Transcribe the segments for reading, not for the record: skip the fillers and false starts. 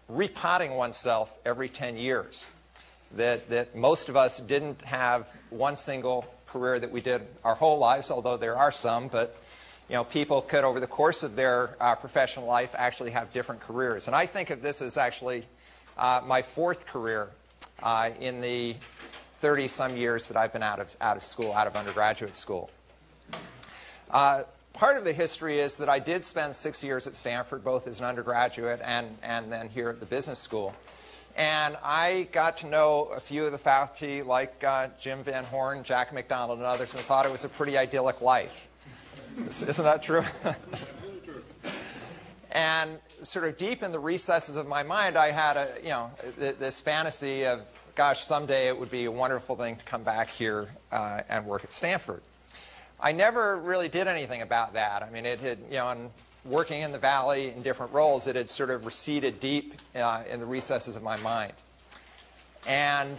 repotting oneself every 10 years. That most of us didn't have one single career that we did our whole lives, although there are some, but people could, over the course of their professional life, actually have different careers. And I think of this as actually my fourth career in the 30-some years that I've been out of school, out of undergraduate school. Part of the history is that I did spend 6 years at Stanford, both as an undergraduate and then here at the business school. And I got to know a few of the faculty, like Jim Van Horn, Jack McDonald, and others, and thought it was a pretty idyllic life. Isn't that true? And sort of deep in the recesses of my mind, I had this fantasy of, gosh, someday it would be a wonderful thing to come back here and work at Stanford. I never really did anything about that. I mean, it had, and working in the Valley in different roles, it had sort of receded deep in the recesses of my mind. And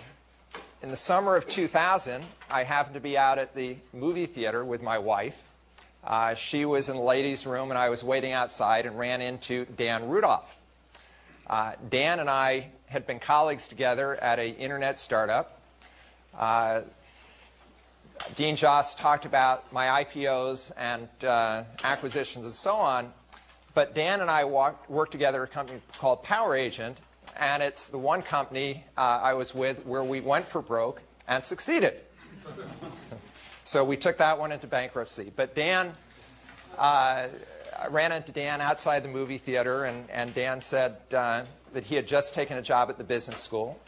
in the summer of 2000, I happened to be out at the movie theater with my wife. She was in the ladies' room, and I was waiting outside and ran into Dan Rudolph. Dan and I had been colleagues together at an internet startup. Dean Joss talked about my IPOs and acquisitions and so on, but Dan and I worked together at a company called Power Agent, and it's the one company I was with where we went for broke and succeeded. So we took that one into bankruptcy. But Dan, I ran into Dan outside the movie theater, and Dan said that he had just taken a job at the business school.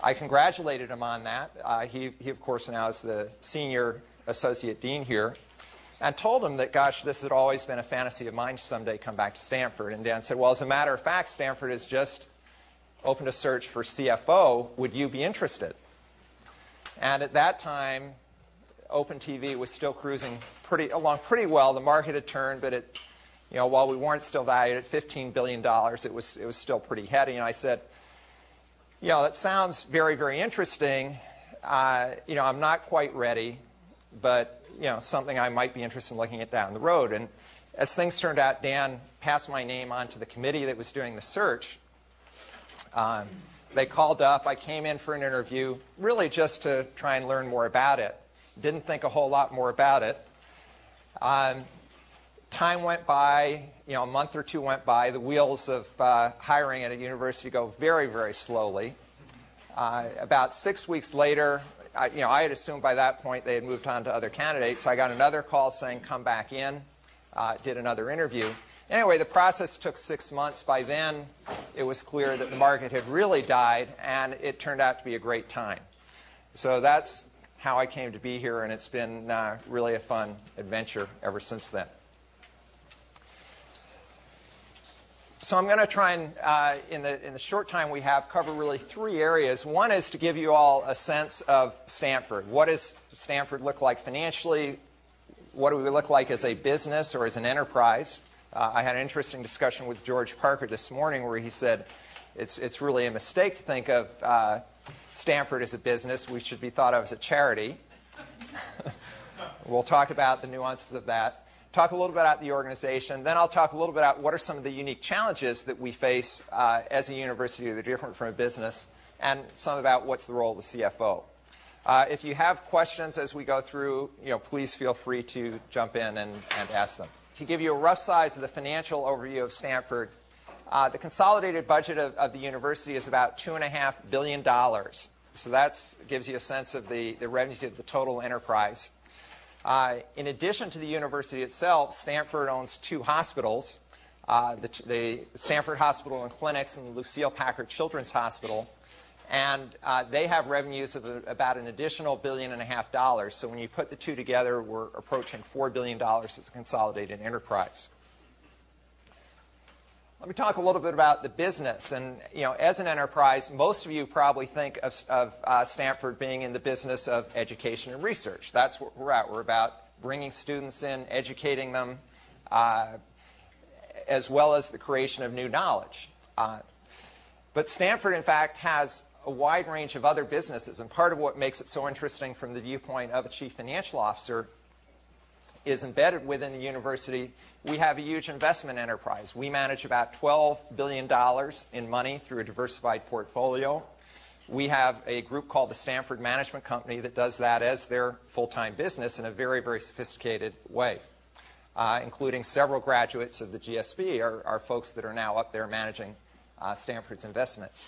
I congratulated him on that. He, of course, now is the senior associate dean here, and told him that, gosh, this had always been a fantasy of mine to someday come back to Stanford. And Dan said, well, as a matter of fact, Stanford has just opened a search for CFO. Would you be interested? And at that time, Open TV was still cruising along pretty well. The market had turned, but while we weren't still valued at $15 billion, it was still pretty heady. And I said, that sounds very, very interesting. I'm not quite ready, but something I might be interested in looking at down the road. And as things turned out, Dan passed my name on to the committee that was doing the search. They called up. I came in for an interview, really just to try and learn more about it. Didn't think a whole lot more about it. Time went by, a month or two went by. The wheels of hiring at a university go very, very slowly. About 6 weeks later, I had assumed by that point they had moved on to other candidates. I got another call saying, come back in, did another interview. Anyway, the process took 6 months. By then, it was clear that the market had really died, and it turned out to be a great time. So that's how I came to be here, and it's been really a fun adventure ever since then. So I'm going to try and, in the short time we have, cover really three areas. One is to give you all a sense of Stanford. What does Stanford look like financially? What do we look like as a business or as an enterprise? I had an interesting discussion with George Parker this morning where he said it's really a mistake to think of Stanford as a business. We should be thought of as a charity. We'll talk about the nuances of that. Talk a little bit about the organization. Then I'll talk a little bit about what are some of the unique challenges that we face as a university that are different from a business, and some about what's the role of the CFO. If you have questions as we go through, please feel free to jump in and ask them. To give you a rough size of the financial overview of Stanford, the consolidated budget of the university is about $2.5 billion. So that gives you a sense of the revenues of the total enterprise. In addition to the university itself, Stanford owns two hospitals, the Stanford Hospital and Clinics and the Lucile Packard Children's Hospital, and they have revenues of about an additional $1.5 billion. So when you put the two together, we're approaching $4 billion as a consolidated enterprise. Let me talk a little bit about the business. And as an enterprise, most of you probably think of Stanford being in the business of education and research. That's what we're at. We're about bringing students in, educating them, as well as the creation of new knowledge. But Stanford, in fact, has a wide range of other businesses. And part of what makes it so interesting from the viewpoint of a chief financial officer is embedded within the university, we have a huge investment enterprise. We manage about $12 billion in money through a diversified portfolio. We have a group called the Stanford Management Company that does that as their full-time business in a very, very sophisticated way, including several graduates of the GSB are folks that are now up there managing Stanford's investments.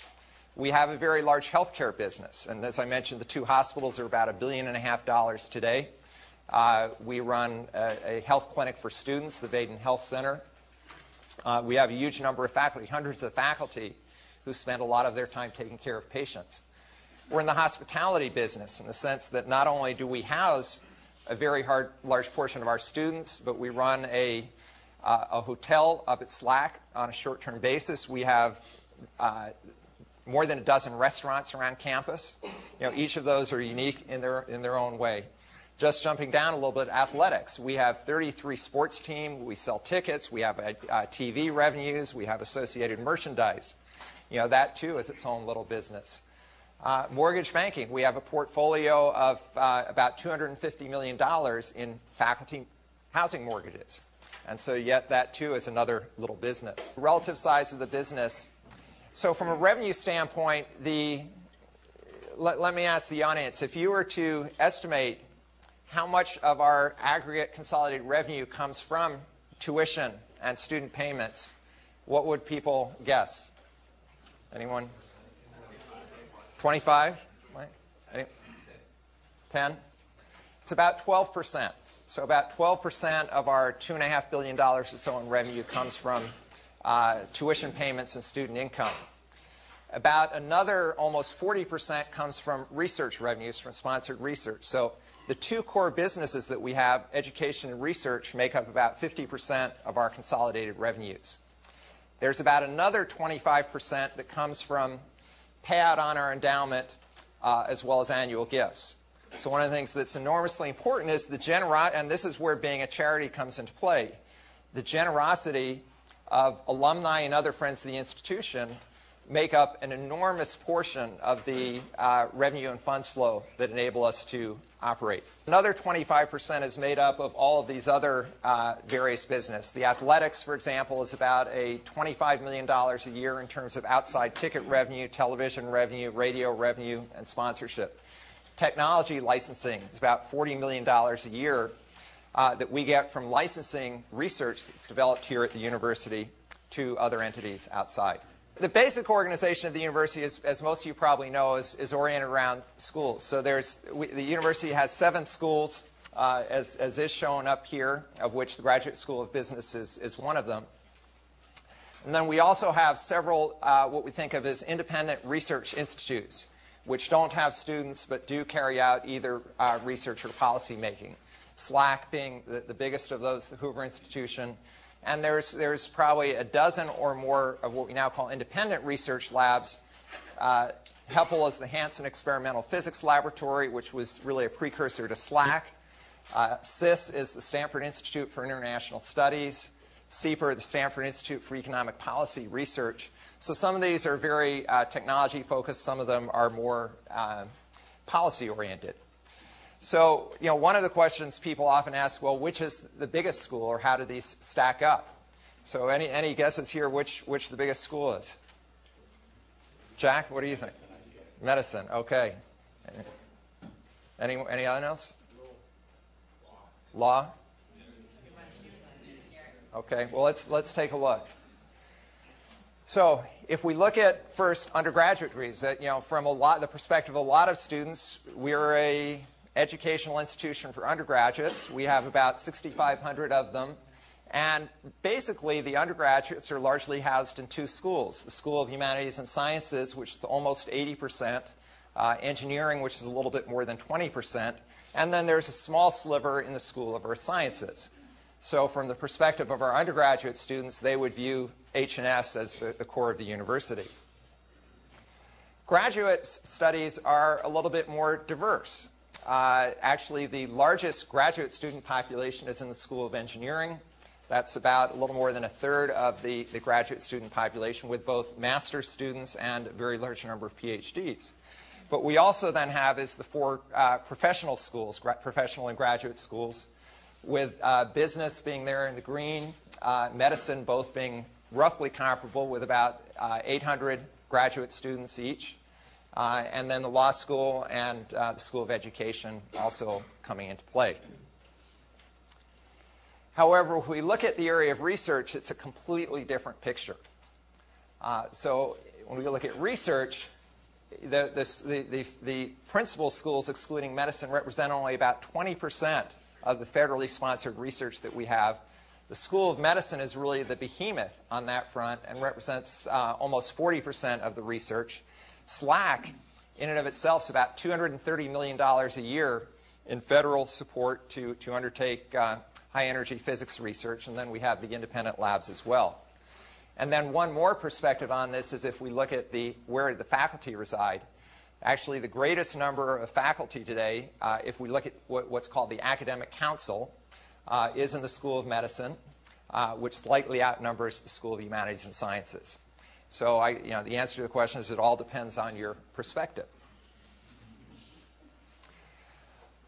We have a very large healthcare business, and as I mentioned, the two hospitals are about $1.5 billion today. We run a health clinic for students, the Baden Health Center. We have a huge number of faculty, hundreds of faculty, who spend a lot of their time taking care of patients. We're in the hospitality business in the sense that not only do we house a very large portion of our students, but we run a hotel up at Slack on a short-term basis. We have more than a dozen restaurants around campus. Each of those are unique in their own way. Just jumping down a little bit, athletics. We have 33 sports teams. We sell tickets. We have TV revenues. We have associated merchandise. That, too, is its own little business. Mortgage banking. We have a portfolio of about $250 million in faculty housing mortgages. And so yet that, too, is another little business. Relative size of the business. So from a revenue standpoint, let me ask the audience, if you were to estimate how much of our aggregate consolidated revenue comes from tuition and student payments, what would people guess? Anyone? 25? 10? It's about 12%. So about 12% of our $2.5 billion or so in revenue comes from tuition payments and student income. About another almost 40% comes from research revenues, from sponsored research. So the two core businesses that we have, education and research, make up about 50% of our consolidated revenues. There's about another 25% that comes from payout on our endowment as well as annual gifts. So one of the things that's enormously important is and this is where being a charity comes into play, the generosity of alumni and other friends of the institution make up an enormous portion of the revenue and funds flow that enable us to operate. Another 25% is made up of all of these other various business. The athletics, for example, is about a $25 million a year in terms of outside ticket revenue, television revenue, radio revenue, and sponsorship. Technology licensing is about $40 million a year that we get from licensing research that's developed here at the university to other entities outside. The basic organization of the university, as most of you probably know, is oriented around schools. So the university has 7 schools, as is shown up here, of which the Graduate School of Business is one of them. And then we also have several what we think of as independent research institutes, which don't have students but do carry out either research or policy making. SLAC being the biggest of those, the Hoover Institution. And there's probably a dozen or more of what we now call independent research labs. HEPL is the Hansen Experimental Physics Laboratory, which was really a precursor to SLAC. SIS is the Stanford Institute for International Studies. CEPR, the Stanford Institute for Economic Policy Research. So some of these are very technology-focused. Some of them are more policy-oriented. So, one of the questions people often ask, well, which is the biggest school, or how do these stack up? So any guesses here which the biggest school is? Jack, what do you think? Medicine, okay. Any other else? Law? Okay, well, let's take a look. So if we look at first undergraduate degrees, from the perspective of a lot of students, we're a educational institution for undergraduates. We have about 6,500 of them. And basically, the undergraduates are largely housed in 2 schools. The School of Humanities and Sciences, which is almost 80%, engineering, which is a little bit more than 20%, and then there's a small sliver in the School of Earth Sciences. So from the perspective of our undergraduate students, they would view H&S as the core of the university. Graduate studies are a little bit more diverse. Actually, the largest graduate student population is in the School of Engineering. That's about a little more than a third of the graduate student population, with both master's students and a very large number of PhDs. But we also then have is the 4 professional schools, professional and graduate schools, with business being there in the green, medicine both being roughly comparable with about 800 graduate students each, and then the law school and the School of Education also coming into play. However, if we look at the area of research, it's a completely different picture. So when we look at research, the principal schools, excluding medicine, represent only about 20% of the federally sponsored research that we have. The School of Medicine is really the behemoth on that front and represents almost 40% of the research. SLAC, in and of itself, is about $230 million a year in federal support to undertake high-energy physics research, and then we have the independent labs as well. And then one more perspective on this is if we look at where the faculty reside. Actually, the greatest number of faculty today, if we look at what's called the academic council, is in the School of Medicine, which slightly outnumbers the School of Humanities and Sciences. So the answer to the question is it all depends on your perspective.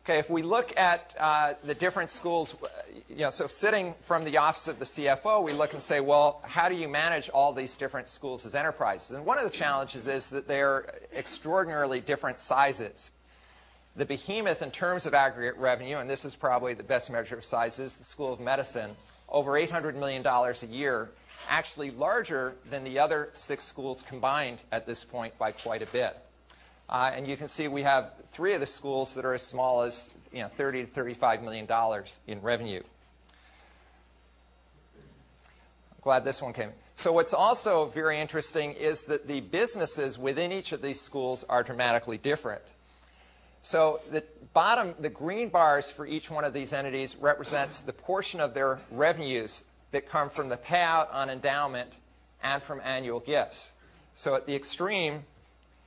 Okay, if we look at the different schools, so sitting from the office of the CFO, we look and say, well, how do you manage all these different schools as enterprises? And one of the challenges is that they're extraordinarily different sizes. The behemoth in terms of aggregate revenue, and this is probably the best measure of size, is the School of Medicine, over $800 million a year, actually larger than the other 6 schools combined at this point by quite a bit. And you can see we have 3 of the schools that are as small as $30 to $35 million in revenue. I'm glad this one came. So what's also very interesting is that the businesses within each of these schools are dramatically different. So the green bars for each one of these entities represents the portion of their revenues that come from the payout on endowment and from annual gifts. So at the extreme,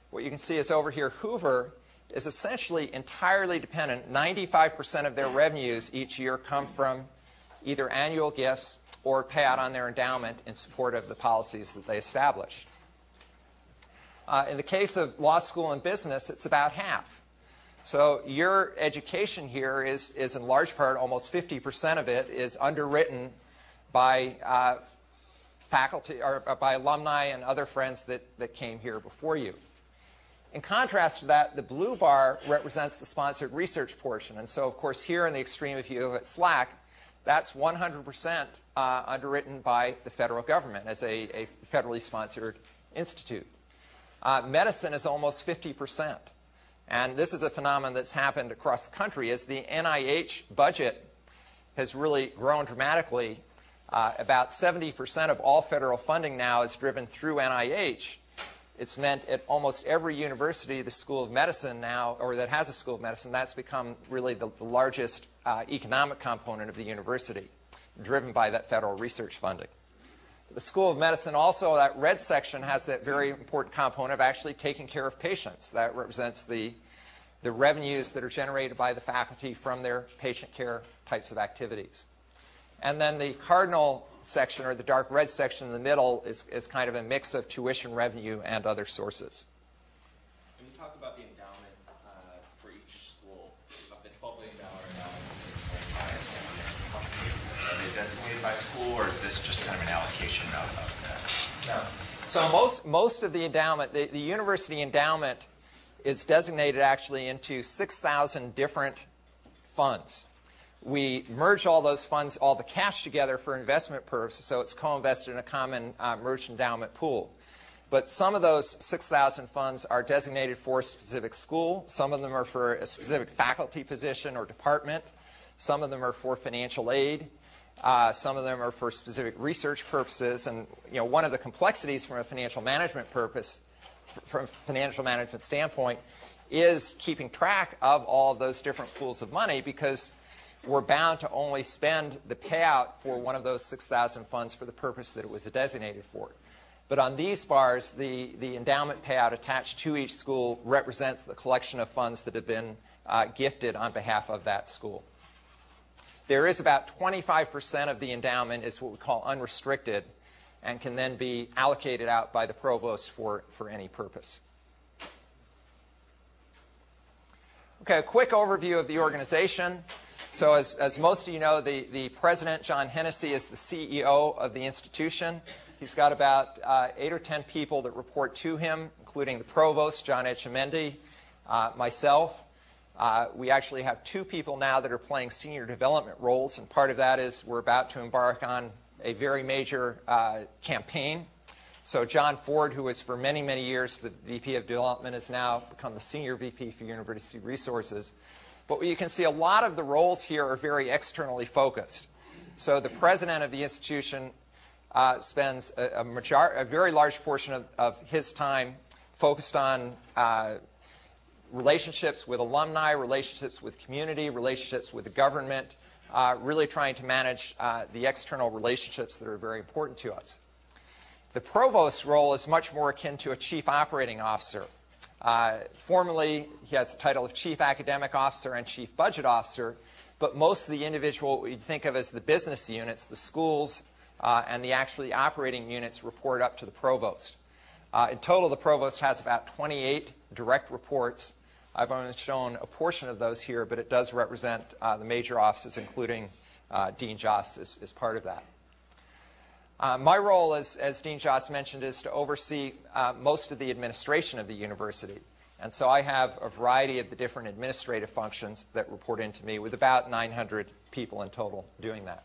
what you can see is over here, Hoover is essentially entirely dependent. 95% of their revenues each year come from either annual gifts or payout on their endowment in support of the policies that they establish. In the case of law school and business, it's about half. So your education here is in large part, almost 50% of it is underwritten by faculty or by alumni and other friends that came here before you. In contrast to that, the blue bar represents the sponsored research portion. And so, of course, here in the extreme, if you look at SLAC, that's 100% underwritten by the federal government as a federally sponsored institute. Medicine is almost 50%. And this is a phenomenon that's happened across the country as the NIH budget has really grown dramatically. About 70% of all federal funding now is driven through NIH. It's meant at almost every university, the School of Medicine now, or that has a School of Medicine, that's become really the largest economic component of the university, driven by that federal research funding. The School of Medicine also, that red section, has that very important component of actually taking care of patients. That represents the revenues that are generated by the faculty from their patient care types of activities. And then the cardinal section, or the dark red section in the middle, is kind of a mix of tuition revenue and other sources. When you talk about the endowment for each school, the $12 billion endowment is are they designated by school, or is this just kind of an allocation of that? No. So most of the endowment, the university endowment is designated actually into 6,000 different funds. We merge all those funds, all the cash together for investment purposes, so it's co-invested in a common merged endowment pool. But some of those 6,000 funds are designated for a specific school. Some of them are for a specific faculty position or department. Some of them are for financial aid. Some of them are for specific research purposes. And one of the complexities from a financial management purpose, from a financial management standpoint, is keeping track of all of those different pools of money, because we're bound to only spend the payout for one of those 6,000 funds for the purpose that it was designated for. But on these bars, the endowment payout attached to each school represents the collection of funds that have been gifted on behalf of that school. There is about 25% of the endowment is what we call unrestricted and can then be allocated out by the provost for any purpose. Okay, a quick overview of the organization. So as most of you know, the president, John Hennessy, is the CEO of the institution. He's got about 8 or 10 people that report to him, including the provost, John Etchemendy, myself. We actually have 2 people now that are playing senior development roles, and part of that is we're about to embark on a very major campaign. So John Ford, who was for many, many years the VP of Development, has now become the Senior VP for University Resources. But you can see a lot of the roles here are very externally focused. So the president of the institution spends a very large portion of his time focused on relationships with alumni, relationships with community, relationships with the government, really trying to manage the external relationships that are very important to us. The provost's role is much more akin to a chief operating officer. Formally, he has the title of Chief Academic Officer and Chief Budget Officer, but most of the individual we think of as the business units, the schools, and the actually operating units report up to the provost. In total, the provost has about 28 direct reports. I've only shown a portion of those here, but it does represent the major offices, including Dean Joss as part of that. My role, as Dean Joss mentioned, is to oversee most of the administration of the university. And so I have a variety of the different administrative functions that report into me, with about 900 people in total doing that.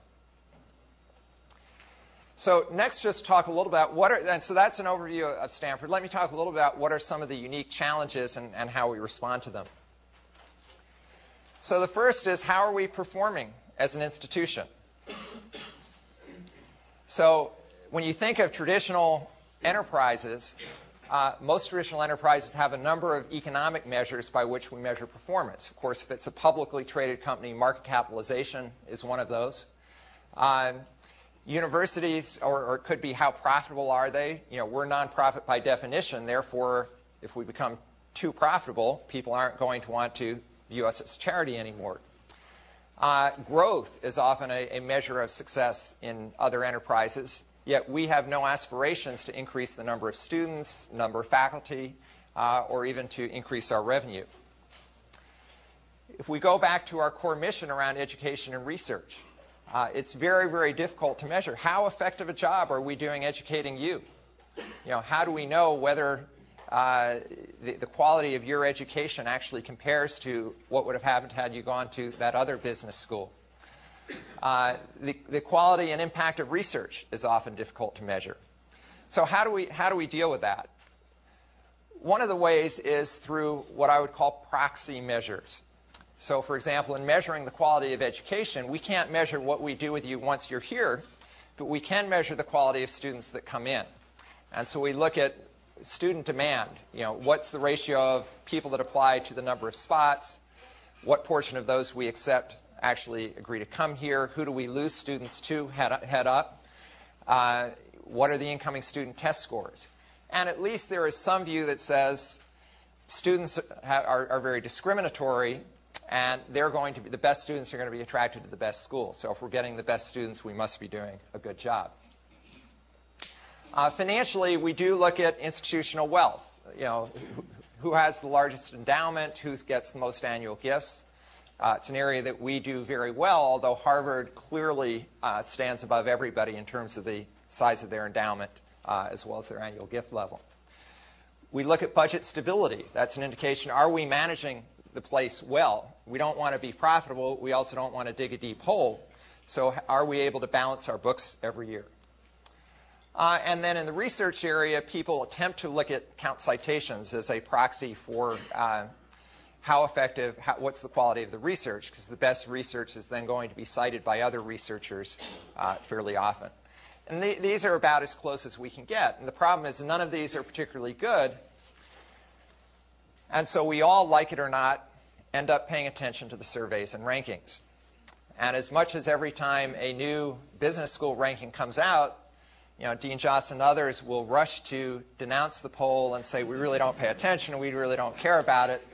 So next, just talk a little about and so that's an overview of Stanford. Let me talk a little about what are some of the unique challenges and how we respond to them. So the first is, how are we performing as an institution? So when you think of traditional enterprises, most traditional enterprises have a number of economic measures by which we measure performance. Of course, if it's a publicly traded company, market capitalization is one of those. Universities, or it could be how profitable are they. We're nonprofit by definition. Therefore, if we become too profitable, people aren't going to want to view us as charity anymore. Growth is often a measure of success in other enterprises, yet we have no aspirations to increase the number of students, number of faculty, or even to increase our revenue. If we go back to our core mission around education and research, it's very, very difficult to measure. How effective a job are we doing educating you? How do we know whether the quality of your education actually compares to what would have happened had you gone to that other business school? The quality and impact of research is often difficult to measure. So how do we deal with that? One of the ways is through what I would call proxy measures. So, for example, in measuring the quality of education, we can't measure what we do with you once you're here, but we can measure the quality of students that come in. And so we look at student demand. What's the ratio of people that apply to the number of spots? What portion of those we accept actually agree to come here? Who do we lose students to head up? What are the incoming student test scores? And at least there is some view that says students are very discriminatory, and the best students are going to be attracted to the best schools. So if we're getting the best students, we must be doing a good job. Financially, we do look at institutional wealth. Who has the largest endowment? Who gets the most annual gifts? It's an area that we do very well, although Harvard clearly stands above everybody in terms of the size of their endowment as well as their annual gift level. We look at budget stability. That's an indication, are we managing the place well? We don't want to be profitable. We also don't want to dig a deep hole. So are we able to balance our books every year? And then in the research area, people attempt to count citations as a proxy for how effective, what's the quality of the research, because the best research is then going to be cited by other researchers fairly often. And these are about as close as we can get. And the problem is none of these are particularly good. And so we all, like it or not, end up paying attention to the surveys and rankings. And as much as every time a new business school ranking comes out, Dean Joss and others will rush to denounce the poll and say, we really don't pay attention, we really don't care about it.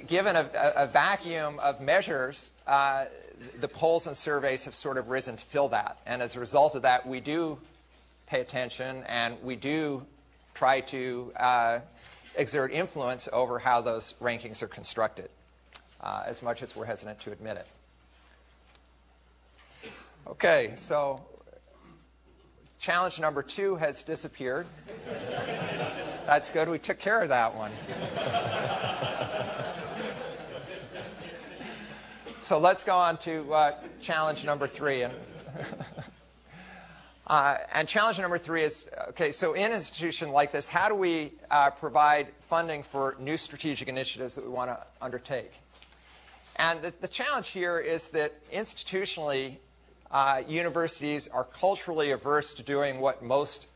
Given a vacuum of measures, the polls and surveys have sort of risen to fill that. And as a result of that, we do pay attention, and we do try to exert influence over how those rankings are constructed. as much as we're hesitant to admit it. Okay, so challenge number 2 has disappeared. That's good. We took care of that one. So let's go on to challenge number 3. And challenge number 3 is, okay, so in an institution like this, how do we provide funding for new strategic initiatives that we want to undertake? And the challenge here is that institutionally, universities are culturally averse to doing what most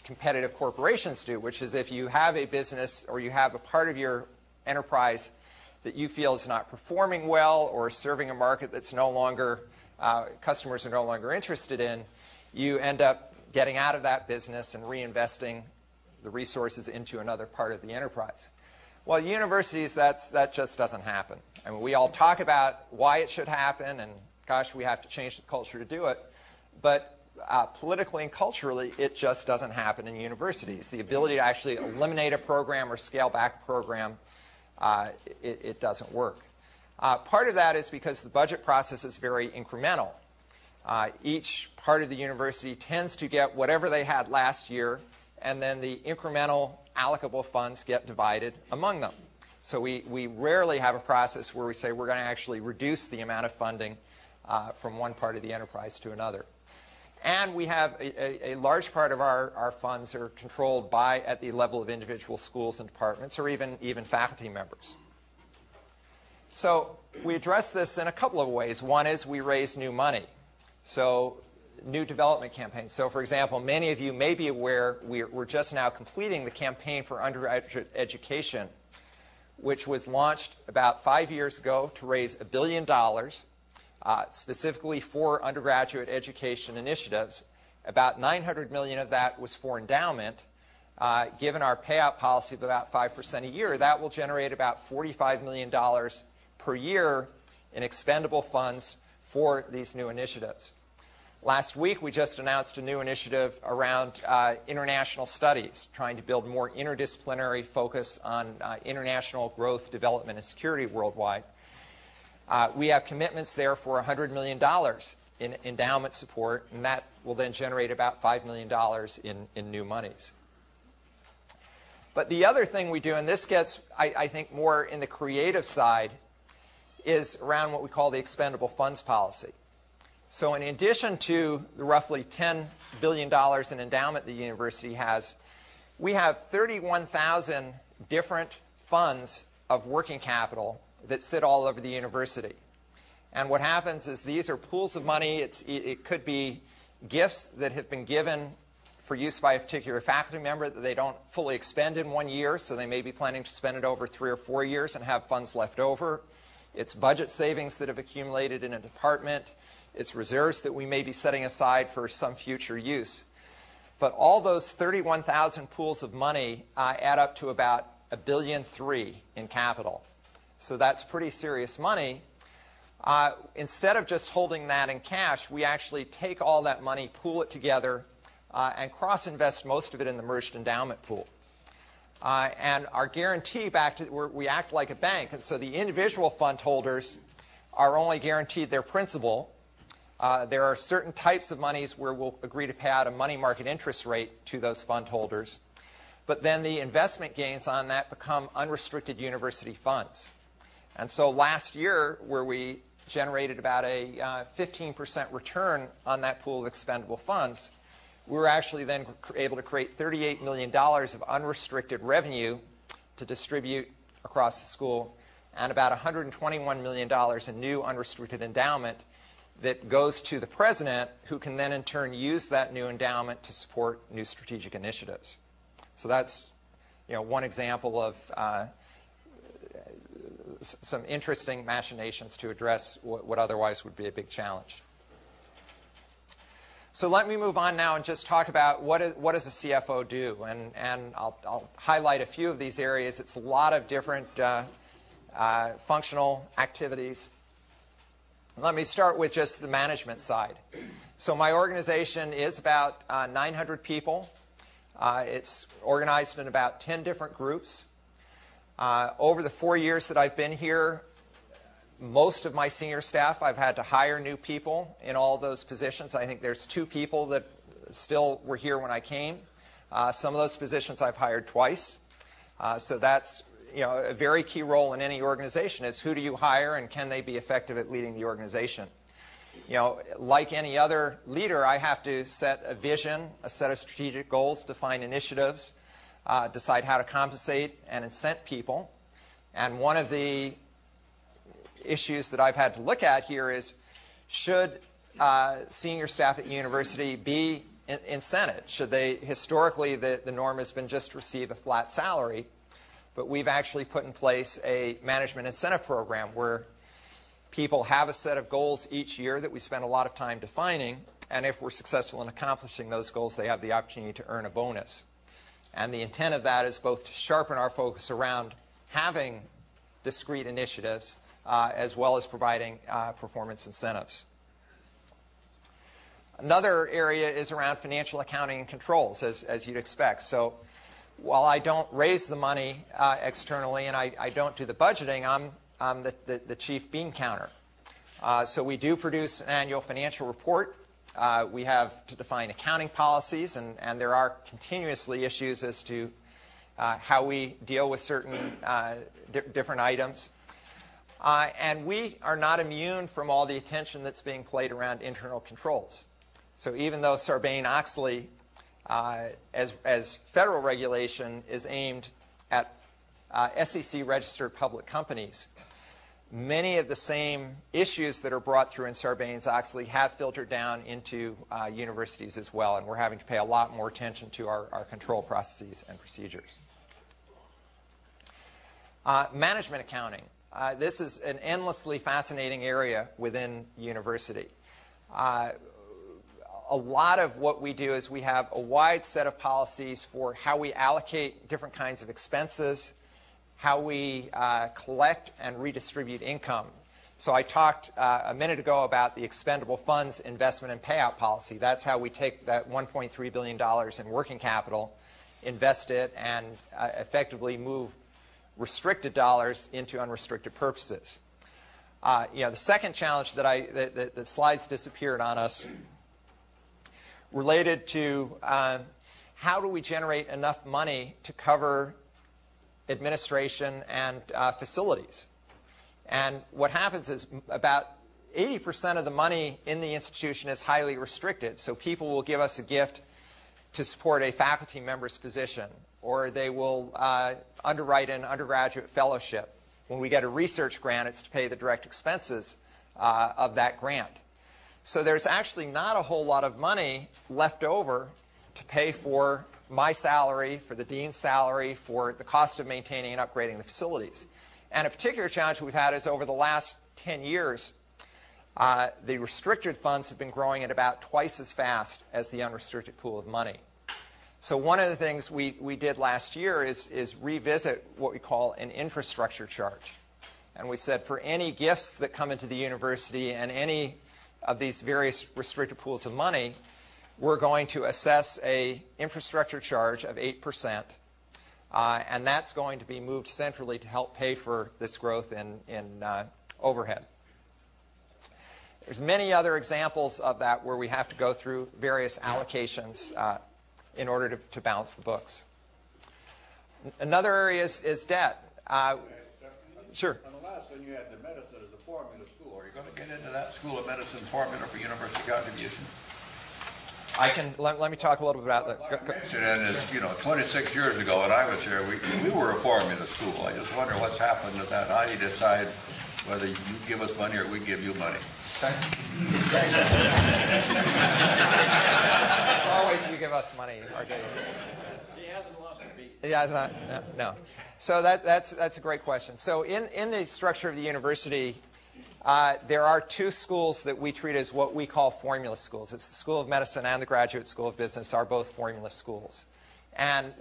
competitive corporations do, which is if you have a business or you have a part of your enterprise that you feel is not performing well or serving a market that's no longer, customers are no longer interested in, you end up getting out of that business and reinvesting the resources into another part of the enterprise. Well, universities, that just doesn't happen. I mean, we all talk about why it should happen, and gosh, we have to change the culture to do it. But politically and culturally, it just doesn't happen in universities. The ability to actually eliminate a program or scale back a program, it doesn't work. Part of that is because the budget process is very incremental. Each part of the university tends to get whatever they had last year, and then the incremental allocable funds get divided among them. So we rarely have a process where we say we're going to actually reduce the amount of funding from one part of the enterprise to another. And we have a large part of our funds are controlled at the level of individual schools and departments, or even faculty members. So we address this in a couple of ways. One is we raise new money. So new development campaigns. So, for example, many of you may be aware we're just now completing the campaign for undergraduate education, which was launched about 5 years ago to raise $1 billion specifically for undergraduate education initiatives. About $900 million of that was for endowment. Given our payout policy of about 5% a year, that will generate about $45 million per year in expendable funds for these new initiatives. Last week, we just announced a new initiative around international studies, trying to build more interdisciplinary focus on international growth, development, and security worldwide. We have commitments there for $100 million in endowment support, and that will then generate about $5 million in new monies. But the other thing we do, and this gets, I think, more in the creative side, is around what we call the expendable funds policy. So in addition to the roughly $10 billion in endowment the university has, we have 31,000 different funds of working capital that sit all over the university. And what happens is these are pools of money. It could be gifts that have been given for use by a particular faculty member that they don't fully expend in 1 year, so they may be planning to spend it over 3 or 4 years and have funds left over. It's budget savings that have accumulated in a department. It's reserves that we may be setting aside for some future use. But all those 31,000 pools of money add up to about $1.3 billion in capital. So that's pretty serious money. Instead of just holding that in cash, we actually take all that money, pool it together, and cross-invest most of it in the merged endowment pool. And our guarantee we act like a bank, and so the individual fund holders are only guaranteed their principal. There are certain types of monies where we'll agree to pay out a money market interest rate to those fund holders. But then the investment gains on that become unrestricted university funds. And so last year, where we generated about a 15% return on that pool of expendable funds, we were actually then able to create $38 million of unrestricted revenue to distribute across the school, and about $121 million in new unrestricted endowment that goes to the president, who can then in turn use that new endowment to support new strategic initiatives. So that's one example of some interesting machinations to address what otherwise would be a big challenge. So let me move on now and just talk about what does a CFO do, and I'll highlight a few of these areas. It's a lot of different functional activities. Let me start with just the management side. So my organization is about 900 people. It's organized in about 10 different groups. Over the 4 years that I've been here, Most of my senior staff, I've had to hire new people in all those positions. I think there's 2 people that still were here when I came. Some of those positions I've hired twice. So that's a very key role in any organization is who do you hire and can they be effective at leading the organization. Like any other leader, I have to set a vision, a set of strategic goals, define initiatives, decide how to compensate and incent people. And one of the issues that I've had to look at here is should senior staff at university be incented? Should they, historically, the norm has been just receive a flat salary, but we've actually put in place a management incentive program where people have a set of goals each year that we spend a lot of time defining, and if we're successful in accomplishing those goals, they have the opportunity to earn a bonus. And the intent of that is both to sharpen our focus around having discrete initiatives as well as providing performance incentives. Another area is around financial accounting and controls, as you'd expect. So while I don't raise the money externally and I don't do the budgeting, I'm the chief bean counter. So we do produce an annual financial report. We have to define accounting policies, and there are continuously issues as to how we deal with certain different items. And we are not immune from all the attention that's being played around internal controls. So even though Sarbanes-Oxley, as federal regulation, is aimed at SEC-registered public companies, many of the same issues that are brought through in Sarbanes-Oxley have filtered down into universities as well, and we're having to pay a lot more attention to our control processes and procedures. Management accounting. This is an endlessly fascinating area within university. A lot of what we do is we have a wide set of policies for how we allocate different kinds of expenses, how we collect and redistribute income. So I talked a minute ago about the expendable funds investment and payout policy. That's how we take that $1.3 billion in working capital, invest it, and effectively move restricted dollars into unrestricted purposes. The second challenge that the slides disappeared on us related to how do we generate enough money to cover administration and facilities. And what happens is about 80% of the money in the institution is highly restricted. So people will give us a gift to support a faculty member's position, or they will underwrite an undergraduate fellowship. When we get a research grant, it's to pay the direct expenses of that grant. So there's actually not a whole lot of money left over to pay for my salary, for the dean's salary, for the cost of maintaining and upgrading the facilities. And a particular challenge we've had is over the last 10 years, the restricted funds have been growing at about twice as fast as the unrestricted pool of money. So one of the things we did last year is revisit what we call an infrastructure charge. And we said for any gifts that come into the university and any of these various restricted pools of money, we're going to assess a infrastructure charge of 8%, and that's going to be moved centrally to help pay for this growth in overhead. There's many other examples of that where we have to go through various allocations in order to balance the books. Another area is debt. Sure. On the last thing you had, the medicine as a formula school. Are you going to get into that School of Medicine formula for university contribution? I can let me talk a little bit about that. Like I mentioned, is 26 years ago when I was here, we were a formula school. I just wonder what's happened to that. How do you decide whether you give us money or we give you money? It's always you give us money, Arjay. He hasn't lost a beat. He has not. No. So that's a great question. So in the structure of the university, there are 2 schools that we treat as what we call formula schools. It's the School of Medicine and the Graduate School of Business are both formula schools. And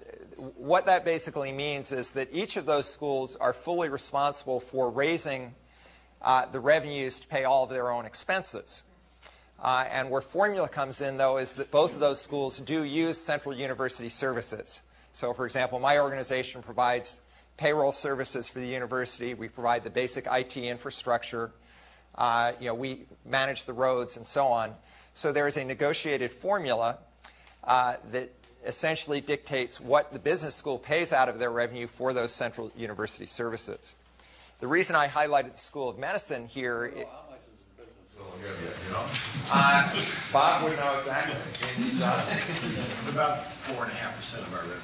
what that basically means is that each of those schools are fully responsible for raising the revenues to pay all of their own expenses. And where formula comes in, though, is that both of those schools do use central university services. So, for example, my organization provides payroll services for the university. We provide the basic IT infrastructure. We manage the roads and so on. So there is a negotiated formula that essentially dictates what the business school pays out of their revenue for those central university services. The reason I highlighted the School of Medicine here... How much is the business school give you, Bob would know exactly. It's about 4.5% of our revenue.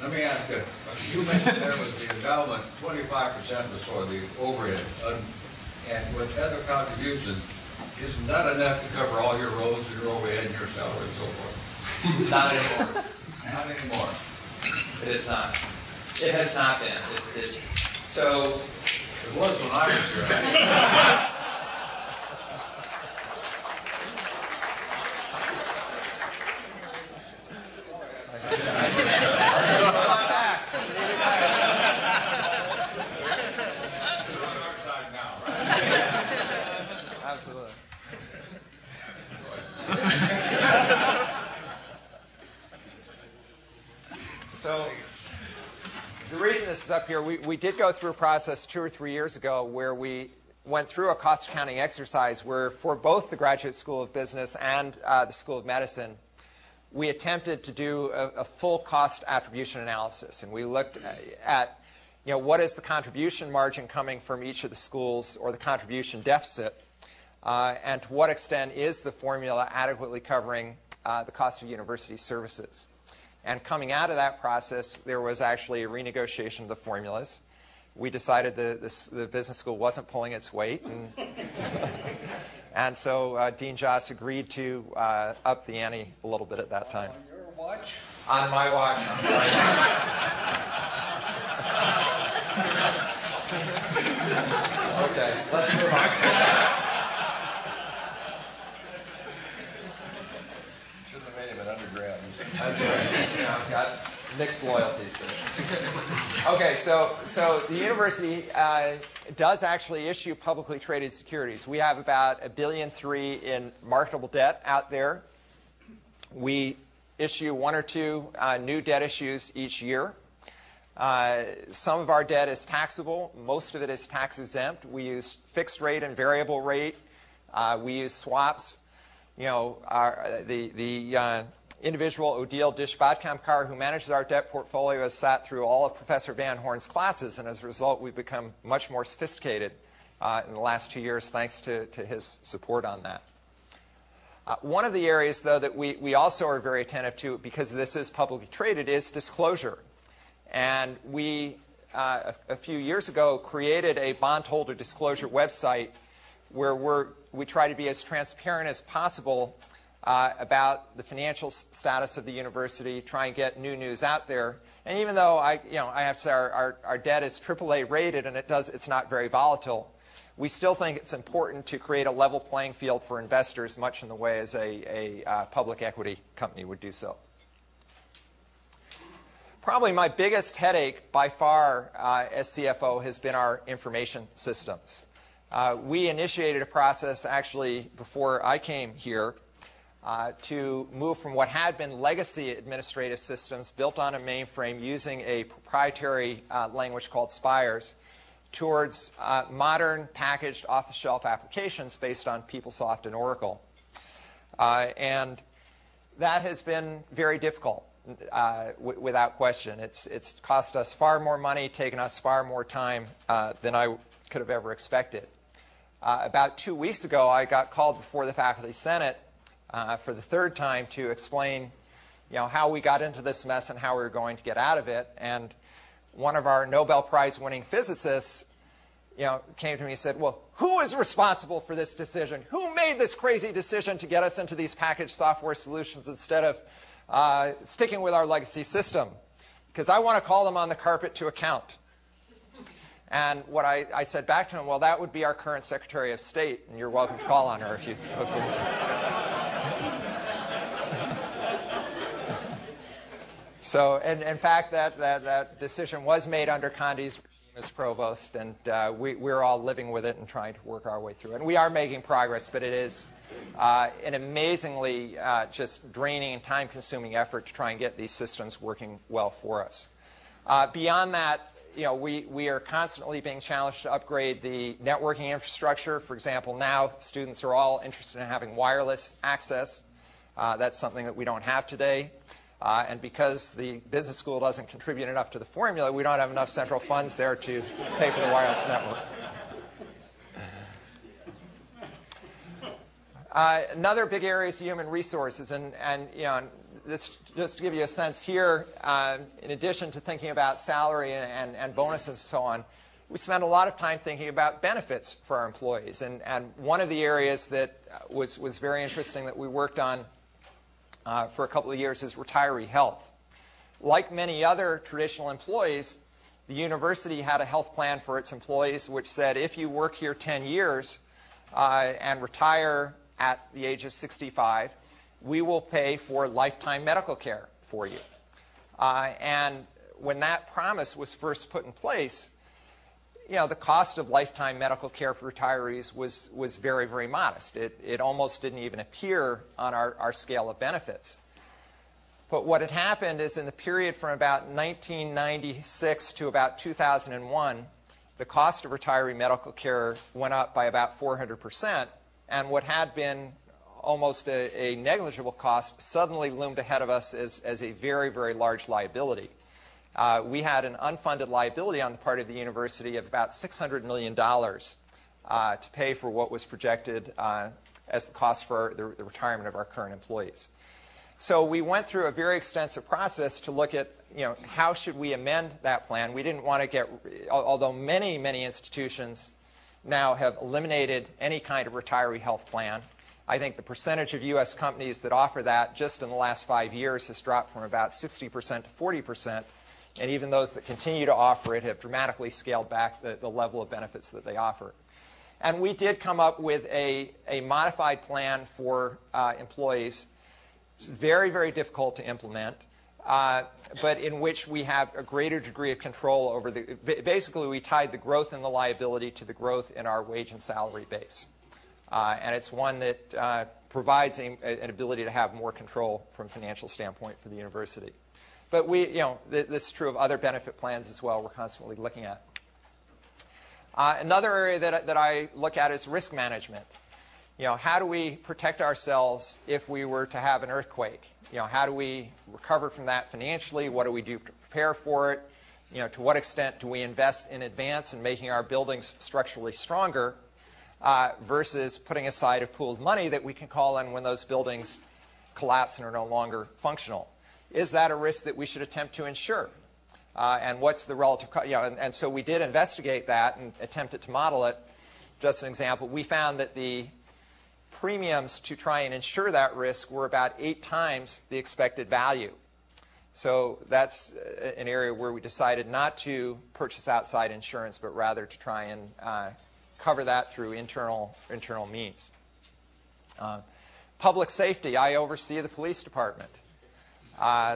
Let me ask you, you mentioned there was the endowment, 25% was for the overhead. And with other contributions, isn't that enough to cover all your roads and your overhead and your salary and so forth? Not anymore. Not anymore. It is not. It has not been. So... It was when I was here. Absolutely. So the reason this is up here, we did go through a process 2 or 3 years ago where we went through a cost accounting exercise where for both the Graduate School of Business and the School of Medicine, we attempted to do a full cost attribution analysis. And we looked at what is the contribution margin coming from each of the schools or the contribution deficit, and to what extent is the formula adequately covering the cost of university services. And coming out of that process, there was actually a renegotiation of the formulas. We decided the business school wasn't pulling its weight, and so Dean Joss agreed to up the ante a little bit at that time. On your watch? On my watch, I'm sorry. Okay, let's move on. Should have made him an undergrad. That's right. I've got mixed loyalties. Okay, so the university does actually issue publicly traded securities. We have about $1.3 billion in marketable debt out there. We issue 1 or 2 new debt issues each year. Some of our debt is taxable. Most of it is tax exempt. We use fixed rate and variable rate. We use swaps. The individual Odile Dish-Badkamkar, who manages our debt portfolio, has sat through all of Professor Van Horn's classes, and as a result, we've become much more sophisticated in the last 2 years, thanks to his support on that. One of the areas, though, that we also are very attentive to, because this is publicly traded, is disclosure. And we, a few years ago, created a bondholder disclosure website where we try to be as transparent as possible about the financial status of the university, try and get new news out there. And even though I have to say our debt is AAA rated and it's not very volatile, we still think it's important to create a level playing field for investors, much in the way as a public equity company would do so. Probably my biggest headache by far as CFO has been our information systems. We initiated a process actually before I came here to move from what had been legacy administrative systems built on a mainframe using a proprietary language called Spires towards modern packaged off-the-shelf applications based on PeopleSoft and Oracle. And that has been very difficult. Without question. It's cost us far more money, taken us far more time than I could have ever expected. About 2 weeks ago, I got called before the Faculty Senate for the 3rd time to explain how we got into this mess and how we were going to get out of it. And one of our Nobel Prize winning physicists came to me and said, well, who is responsible for this decision? Who made this crazy decision to get us into these packaged software solutions instead of sticking with our legacy system? Because I want to call them on the carpet to account. And what I said back to him, well, that would be our current Secretary of State, and you're welcome to call on her if you so please. So, and in fact, that decision was made under Condi's regime as provost, and we're all living with it and trying to work our way through it. And we are making progress, but it is an amazingly just draining and time-consuming effort to try and get these systems working well for us. Beyond that, we are constantly being challenged to upgrade the networking infrastructure. For example, now students are all interested in having wireless access. That's something that we don't have today. And because the business school doesn't contribute enough to the formula, we don't have enough central funds there to pay for the wireless network. Another big area is human resources, and this, just to give you a sense here, in addition to thinking about salary and bonuses and so on, we spend a lot of time thinking about benefits for our employees. And one of the areas that was very interesting that we worked on for a couple of years is retiree health. Like many other traditional employees, the university had a health plan for its employees which said if you work here 10 years and retire at the age of 65, we will pay for lifetime medical care for you. And when that promise was first put in place, the cost of lifetime medical care for retirees was very, very modest. It almost didn't even appear on our scale of benefits. But what had happened is in the period from about 1996 to about 2001, the cost of retiree medical care went up by about 400%, and what had been almost a negligible cost suddenly loomed ahead of us as a very, very large liability. We had an unfunded liability on the part of the university of about $600 million to pay for what was projected as the cost for the retirement of our current employees. So we went through a very extensive process to look at, how should we amend that plan. We didn't want to although many, many institutions now have eliminated any kind of retiree health plan. I think the percentage of U.S. companies that offer that just in the last 5 years has dropped from about 60% to 40%. And even those that continue to offer it have dramatically scaled back the level of benefits that they offer. And we did come up with a modified plan for employees. It's very, very difficult to implement, but in which we have a greater degree of control over basically we tied the growth in the liability to the growth in our wage and salary base. And it's one that provides an ability to have more control from a financial standpoint for the university. But this is true of other benefit plans as well we're constantly looking at. Another area that I look at is risk management. How do we protect ourselves if we were to have an earthquake? How do we recover from that financially? What do we do to prepare for it? To what extent do we invest in advance in making our buildings structurally stronger versus putting aside a pool of money that we can call in when those buildings collapse and are no longer functional? Is that a risk that we should attempt to insure? And what's the relative and so we did investigate that and attempted to model it. Just an example, we found that the premiums to try and insure that risk were about 8 times the expected value. So that's an area where we decided not to purchase outside insurance, but rather to try and cover that through internal means. Public safety, I oversee the police department.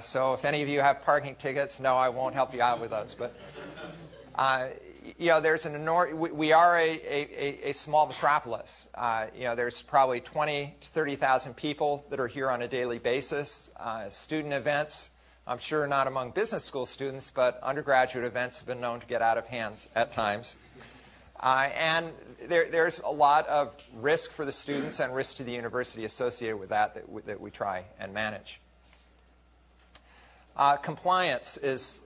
So if any of you have parking tickets, no, I won't help you out with those. But there's we are a small metropolis. There's probably 20,000 to 30,000 people that are here on a daily basis. Student events, I'm sure not among business school students, but undergraduate events have been known to get out of hand at times. And there's a lot of risk for the students and risk to the university associated with that we try and manage. Compliance is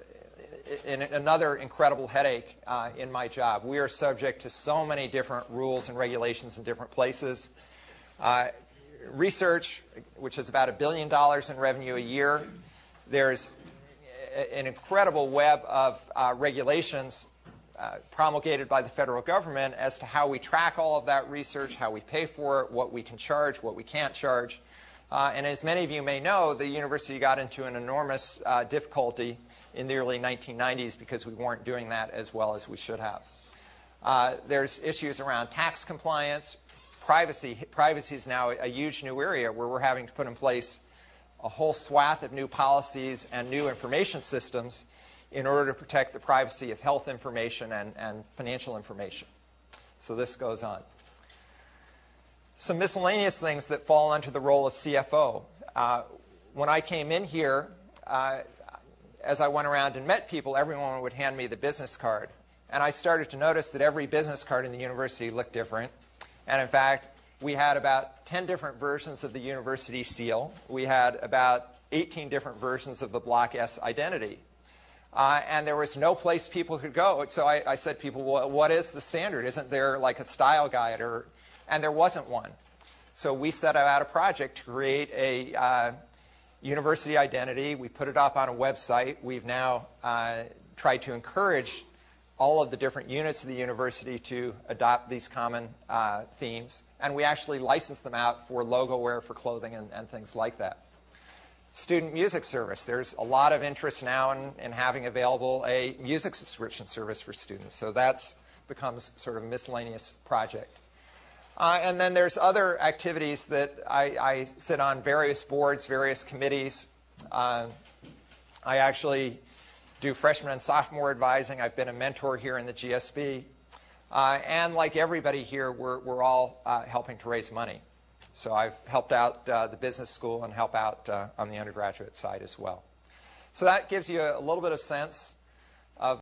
another incredible headache in my job. We are subject to so many different rules and regulations in different places. Research, which is about $1 billion in revenue a year, there's an incredible web of regulations promulgated by the federal government as to how we track all of that research, how we pay for it, what we can charge, what we can't charge. And as many of you may know, the university got into an enormous difficulty in the early 1990s because we weren't doing that as well as we should have. There's issues around tax compliance. Privacy is now a huge new area where we're having to put in place a whole swath of new policies and new information systems in order to protect the privacy of health information and financial information. So this goes on. Some miscellaneous things that fall under the role of CFO. When I came in here, as I went around and met people, everyone would hand me the business card. And I started to notice that every business card in the university looked different. And in fact, we had about 10 different versions of the university seal. We had about 18 different versions of the Block S identity. And there was no place people could go. So I said to people, well, what is the standard? Isn't there like a style guide? And there wasn't one. So we set out a project to create a university identity. We put it up on a website. We've now tried to encourage all of the different units of the university to adopt these common themes. And we actually license them out for logo wear, for clothing, and things like that. Student music service. There's a lot of interest now in having available a music subscription service for students. So that's becomes sort of a miscellaneous project. And then there's other activities that I sit on various boards, various committees. I actually do freshman and sophomore advising. I've been a mentor here in the GSB. And like everybody here, we're all helping to raise money. So I've helped out the business school and help out on the undergraduate side as well. So that gives you a little bit of sense of